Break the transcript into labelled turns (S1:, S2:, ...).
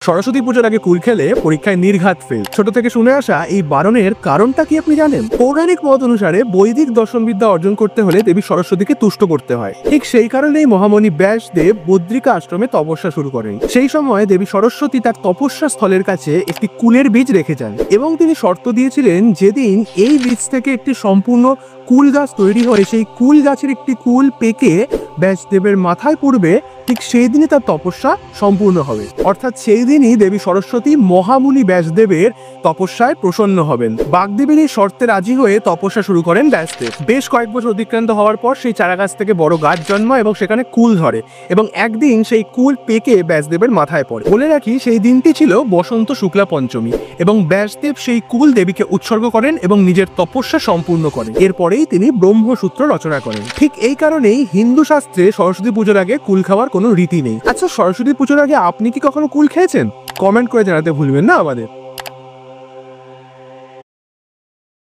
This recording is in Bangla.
S1: সরস্বতী পুজোর আগে কুল খেলে পরীক্ষায় নির্ঘাত ফেল। ছোট থেকে শুনে আসা এই বারণের কারণটা কি আপনি জানেন? পৌরাণিক মত অনুসারে বৈদিক দর্শনবিদ্যা অর্জন করতে হলে দেবী সরস্বতীকে তুষ্ট করতে হয়। ঠিক সেই কারণেই মহামণি ব্যাসদেব বদ্রিকা আশ্রমে তপস্যা শুরু করেন। সেই সময় দেবী সরস্বতী তার তপস্যা স্থলের কাছে একটি কুলের বীজ রেখে যান এবং তিনি শর্ত দিয়েছিলেন যেদিন এই বীজ থেকে একটি সম্পূর্ণ কুল গাছ তৈরি হয়ে সেই কুল গাছের একটি কুল পেকে ব্যাসদেবের মাথায় পড়বে, ঠিক সেই দিনই তার তপস্যা সম্পূর্ণ হবে। অর্থাৎ সেই দিনই দেবী সরস্বতী মহামুনি ব্যাসদেবের তপস্যায় প্রসন্ন হবেন। বাগদেবীর এই শর্তে রাজি হয়ে তপস্যা শুরু করেন ব্যাসদেব। বেশ কয়েক বছর অতিক্রান্ত হওয়ার পর সেই চারা গাছ থেকে বড় গাছ জন্মায় এবং সেখানে কুল ধরে এবং একদিন সেই কুল পেকে ব্যাসদেবের মাথায় পড়ে। বলে রাখি, সেই দিনটি ছিল বসন্ত শুক্লা পঞ্চমী এবং ব্যাসদেব সেই কুল দেবীকে উৎসর্গ করেন এবং নিজের তপস্যা সম্পূর্ণ করেন। এরপরেই তিনি ব্রহ্মসূত্র রচনা করেন। ঠিক এই কারণেই হিন্দু শাস্ত্রে সরস্বতী পুজোর আগে কুল খাওয়ার কোনো রীতি নেই। আচ্ছা, সরস্বতী পুজোর আগে আপনি কি কখনো কুল খেয়েছেন? কমেন্ট করে জানাতে ভুলবেন না আমাদের।